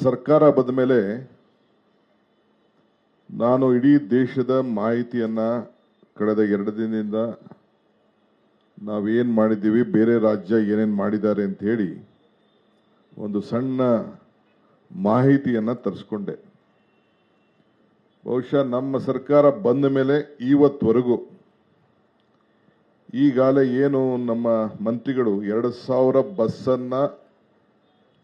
ಸರ್ಕಾರ ಬಂದ ಮೇಲೆ ನಾನು ಇಡೀ ದೇಶದ ಮಾಹಿತಿಯನ್ನ ಕಳೆದ 2 ದಿನದಿಂದ ನಾವೇನು ಮಾಡಿದ್ದೀವಿ, ಬೇರೆ ರಾಜ್ಯ ಏನೇನು ಮಾಡಿದ್ದಾರೆ ಅಂತ ಹೇಳಿ ಒಂದು ಸಣ್ಣ ಮಾಹಿತಿಯನ್ನ ತರಿಸ್ಕೊಂಡೆ. ಬಹುಶಃ ನಮ್ಮ ಸರ್ಕಾರ ಬಂದ ಮೇಲೆ ಇವತ್ತವರೆಗೂ ಈಗಾಗಲೇ ಏನು ನಮ್ಮ ಮಂತ್ರಿಗಳು 2,000 ಬಸ್ಸನ್ನ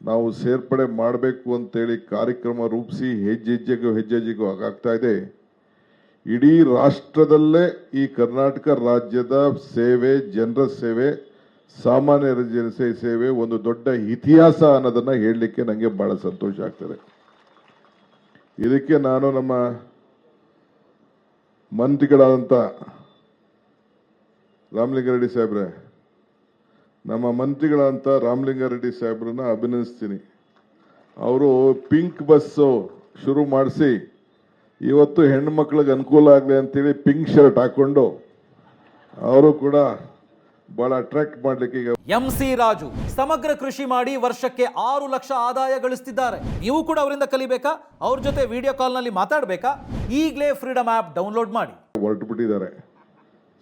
ನಾವು ಸೇರ್ಪಡೆ ಮಾಡಬೇಕು ಅಂತೇಳಿ ಕಾರ್ಯಕ್ರಮ ರೂಪಿಸಿ ಹೆಜ್ಜೆಜ್ಜೆಗೂ ಆಗ್ತಾ ಇದೆ. ಇಡೀ ರಾಷ್ಟ್ರದಲ್ಲೇ ಈ ಕರ್ನಾಟಕ ರಾಜ್ಯದ ಸೇವೆ, ಜನರ ಸೇವೆ, ಸಾಮಾನ್ಯರ ಸೇವೆ ಒಂದು ದೊಡ್ಡ ಇತಿಹಾಸ ಅನ್ನೋದನ್ನ ಹೇಳಲಿಕ್ಕೆ ನನಗೆ ಬಹಳ ಸಂತೋಷ ಆಗ್ತದೆ. ಇದಕ್ಕೆ ನಾನು ನಮ್ಮ ಮಂತ್ರಿಗಳಾದಂಥ ರಾಮಲಿಂಗಾರೆಡ್ಡಿ ಸಾಹೇಬ್ರೆ, ನಮ್ಮ ಮಂತ್ರಿಗಳಂತ ರಾಮಲಿಂಗಾರೆಡ್ಡಿ ಸಾಹೇಬ್ರನ್ನ ಅಭಿನಂದಿಸ್ತೀನಿ. ಅವರು ಪಿಂಕ್ ಬಸ್ ಶುರು ಮಾಡಿಸಿ ಇವತ್ತು ಹೆಣ್ಣು ಮಕ್ಕಳಿಗೆ ಅನುಕೂಲ ಆಗಲಿ ಅಂತೇಳಿ ಪಿಂಕ್ ಶರ್ಟ್ ಹಾಕೊಂಡು ಅವರು ಕೂಡ ಬಹಳ ಅಟ್ರಾಕ್ಟ್ ಮಾಡ್ಲಿಕ್ಕೆ ಈಗ MC ರಾಜು ಸಮಗ್ರ ಕೃಷಿ ಮಾಡಿ ವರ್ಷಕ್ಕೆ 6 ಲಕ್ಷ ಆದಾಯ ಗಳಿಸ್ತಿದ್ದಾರೆ. ನೀವು ಕೂಡ ಅವರಿಂದ ಕಲಿಬೇಕಾ? ಅವ್ರ ಜೊತೆ ವಿಡಿಯೋ ಕಾಲ್ ನಲ್ಲಿ ಮಾತಾಡಬೇಕಾ? ಈಗಲೇ ಫ್ರೀಡಮ್ ಆಪ್ ಡೌನ್ಲೋಡ್ ಮಾಡಿ. ಹೊರಟು ಬಿಟ್ಟಿದ್ದಾರೆ.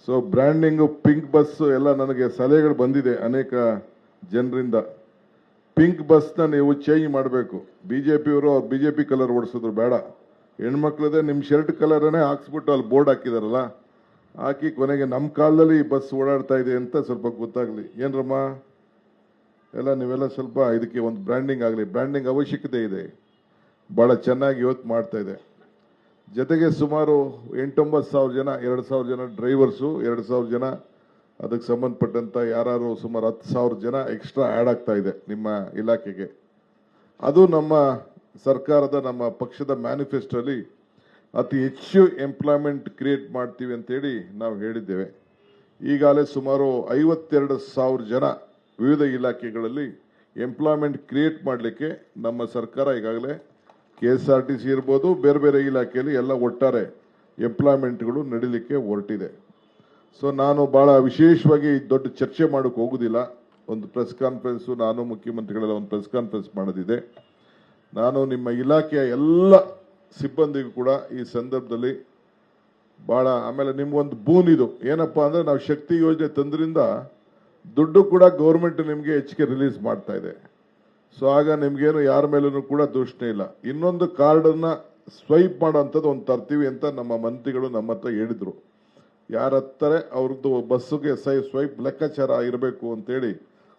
ಸೊ ಬ್ರ್ಯಾಂಡಿಂಗ್ ಪಿಂಕ್ ಬಸ್ ಎಲ್ಲ ನನಗೆ ಸಲಹೆಗಳು ಬಂದಿದೆ ಅನೇಕ ಜನರಿಂದ. ಪಿಂಕ್ ಬಸ್ನ ನೀವು ಚೇಂಜ್ ಮಾಡಬೇಕು. ಬಿಜೆಪಿಯವರು ಅವ್ರು ಬಿಜೆಪಿ ಕಲರ್ ಓಡಿಸಿದ್ರು, ಬೇಡ, ಹೆಣ್ಮಕ್ಳದೇ ನಿಮ್ಮ ಶರ್ಟ್ ಕಲರನ್ನೇ ಹಾಕ್ಸ್ಬಿಟ್ಟು ಅಲ್ಲಿ ಬೋರ್ಡ್ ಹಾಕಿದಾರಲ್ಲ, ಹಾಕಿ ಕೊನೆಗೆ ನಮ್ಮ ಕಾಲದಲ್ಲಿ ಈ ಬಸ್ ಓಡಾಡ್ತಾ ಇದೆ ಅಂತ ಸ್ವಲ್ಪ ಗೊತ್ತಾಗ್ಲಿ. ಏನ್ರಮ್ಮ ಎಲ್ಲ ನೀವೆಲ್ಲ ಸ್ವಲ್ಪ ಇದಕ್ಕೆ ಒಂದು ಬ್ರ್ಯಾಂಡಿಂಗ್ ಆಗಲಿ. ಬ್ರ್ಯಾಂಡಿಂಗ್ ಅವಶ್ಯಕತೆ ಇದೆ, ಭಾಳ ಚೆನ್ನಾಗಿ ಇವತ್ತು ಮಾಡ್ತಾ ಇದೆ. ಜೊತೆಗೆ ಸುಮಾರು 8-9 ಸಾವಿರ ಜನ, 2,000 ಜನ ಡ್ರೈವರ್ಸು, 2,000 ಜನ ಅದಕ್ಕೆ ಸಂಬಂಧಪಟ್ಟಂತ ಯಾರು ಸುಮಾರು 10,000 ಜನ ಎಕ್ಸ್ಟ್ರಾ ಆ್ಯಡ್ ಆಗ್ತಾ ಇದೆ ನಿಮ್ಮ ಇಲಾಖೆಗೆ. ಅದು ನಮ್ಮ ಸರ್ಕಾರದ, ನಮ್ಮ ಪಕ್ಷದ ಮ್ಯಾನಿಫೆಸ್ಟೋಲಿ ಅತಿ ಹೆಚ್ಚು ಎಂಪ್ಲಾಯ್ಮೆಂಟ್ ಕ್ರಿಯೇಟ್ ಮಾಡ್ತೀವಿ ಅಂತೇಳಿ ನಾವು ಹೇಳಿದ್ದೇವೆ. ಈಗಾಗಲೇ ಸುಮಾರು 52,000 ಜನ ವಿವಿಧ ಇಲಾಖೆಗಳಲ್ಲಿ ಎಂಪ್ಲಾಯ್ಮೆಂಟ್ ಕ್ರಿಯೇಟ್ ಮಾಡಲಿಕ್ಕೆ ನಮ್ಮ ಸರ್ಕಾರ ಈಗಾಗಲೇ KSRTC ಇರ್ಬೋದು, ಬೇರೆ ಬೇರೆ ಇಲಾಖೆಯಲ್ಲಿ ಎಲ್ಲ ಒಟ್ಟಾರೆ ಎಂಪ್ಲಾಯ್ಮೆಂಟ್ಗಳು ನಡೀಲಿಕ್ಕೆ ಹೊರಟಿದೆ. ಸೊ ನಾನು ಬಹಳ ವಿಶೇಷವಾಗಿ ದೊಡ್ಡ ಚರ್ಚೆ ಮಾಡೋಕೆ ಹೋಗುದಿಲ್ಲ. ಒಂದು ಪ್ರೆಸ್ ಕಾನ್ಫರೆನ್ಸು, ನಾನು ಮುಖ್ಯಮಂತ್ರಿಗಳೆಲ್ಲ ಒಂದು ಪ್ರೆಸ್ ಕಾನ್ಫರೆನ್ಸ್ ಮಾಡೋದಿದೆ. ನಾನು ನಿಮ್ಮ ಇಲಾಖೆಯ ಎಲ್ಲ ಸಿಬ್ಬಂದಿಗೂ ಕೂಡ ಈ ಸಂದರ್ಭದಲ್ಲಿ ಬಹಳ, ಆಮೇಲೆ ನಿಮ್ಗೊಂದು ಬೂನ್ ಇದು ಏನಪ್ಪಾ ಅಂದ್ರೆ, ನಾವು ಶಕ್ತಿ ಯೋಜನೆ ತಂದ್ರಿಂದ ದುಡ್ಡು ಕೂಡ ಗೌರ್ಮೆಂಟ್ ನಿಮಗೆ ಹೆಚ್ಚಿಗೆ ರಿಲೀಸ್ ಮಾಡ್ತಾ ಇದೆ. ಸೊ ಆಗ ನಿಮ್ಗೇನು ಯಾರ ಮೇಲೂ ಕೂಡ ದೂಷಣೆ ಇಲ್ಲ. ಇನ್ನೊಂದು ಕಾರ್ಡನ್ನ ಸ್ವೈಪ್ ಮಾಡೋಂಥದ್ದು ಒಂದು ತರ್ತೀವಿ ಅಂತ ನಮ್ಮ ಮಂತ್ರಿಗಳು ನಮ್ಮ ಹತ್ರ ಹೇಳಿದ್ರು. ಯಾರ ಹತ್ತಾರೆ ಅವ್ರದ್ದು ಬಸ್ಸಿಗೆ ಸ್ವೈಪ್ ಲೆಕ್ಕಾಚಾರ ಇರಬೇಕು ಅಂತೇಳಿ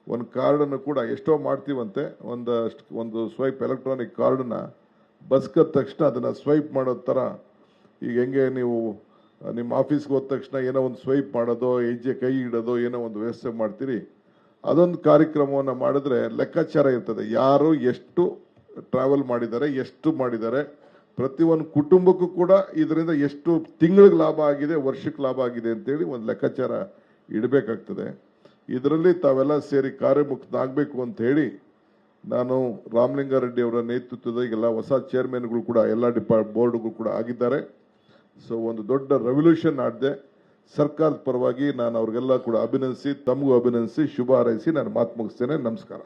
ಒಂದು ಕಾರ್ಡನ್ನು ಕೂಡ ಎಷ್ಟೋ ಮಾಡ್ತೀವಂತೆ. ಒಂದು ಸ್ವೈಪ್ ಎಲೆಕ್ಟ್ರಾನಿಕ್ ಕಾರ್ಡನ್ನ ಬಸ್ಕದ ತಕ್ಷಣ ಅದನ್ನು ಸ್ವೈಪ್ ಮಾಡೋ ಥರ, ಈಗ ಹೆಂಗೆ ನೀವು ನಿಮ್ಮ ಆಫೀಸ್ಗೆ ಹೋದ ತಕ್ಷಣ ಏನೋ ಒಂದು ಸ್ವೈಪ್ ಮಾಡೋದು, ಹೆಜ್ಜೆ ಕೈ ಇಡೋದು, ಏನೋ ಒಂದು ವ್ಯವಸ್ಥೆ ಮಾಡ್ತೀರಿ, ಅದೊಂದು ಕಾರ್ಯಕ್ರಮವನ್ನು ಮಾಡಿದ್ರೆ ಲೆಕ್ಕಾಚಾರ ಇರ್ತದೆ. ಯಾರು ಎಷ್ಟು ಟ್ರಾವೆಲ್ ಮಾಡಿದ್ದಾರೆ, ಎಷ್ಟು ಮಾಡಿದ್ದಾರೆ, ಪ್ರತಿಯೊಂದು ಕುಟುಂಬಕ್ಕೂ ಕೂಡ ಇದರಿಂದ ಎಷ್ಟು ತಿಂಗಳಿಗೆ ಲಾಭ ಆಗಿದೆ, ವರ್ಷಕ್ಕೆ ಲಾಭ ಆಗಿದೆ ಅಂತೇಳಿ ಒಂದು ಲೆಕ್ಕಾಚಾರ ಇಡಬೇಕಾಗ್ತದೆ. ಇದರಲ್ಲಿ ತಾವೆಲ್ಲ ಸೇರಿ ಕಾರ್ಯಮುಕ್ತನಾಗಬೇಕು ಅಂತ ಹೇಳಿ ನಾನು ರಾಮಲಿಂಗಾರೆಡ್ಡಿ ಅವರ ನೇತೃತ್ವದ ಈಗೆಲ್ಲ ಹೊಸ ಚೇರ್ಮನ್ಗಳು ಕೂಡ ಎಲ್ಲ ಬೋರ್ಡ್ಗಳು ಕೂಡ ಆಗಿದ್ದಾರೆ. ಸೊ ಒಂದು ದೊಡ್ಡ ರೆವಲ್ಯೂಷನ್ ಆಡಿದೆ. ಸರ್ಕಾರದ ಪರವಾಗಿ ನಾನು ಅವ್ರಿಗೆಲ್ಲ ಕೂಡ ಅಭಿನಂದಿಸಿ, ತಮಗೂ ಅಭಿನಂದಿಸಿ, ಶುಭ ಹಾರೈಸಿ ನಾನು ಮಾತು ಮುಗಿಸ್ತೇನೆ. ನಮಸ್ಕಾರ.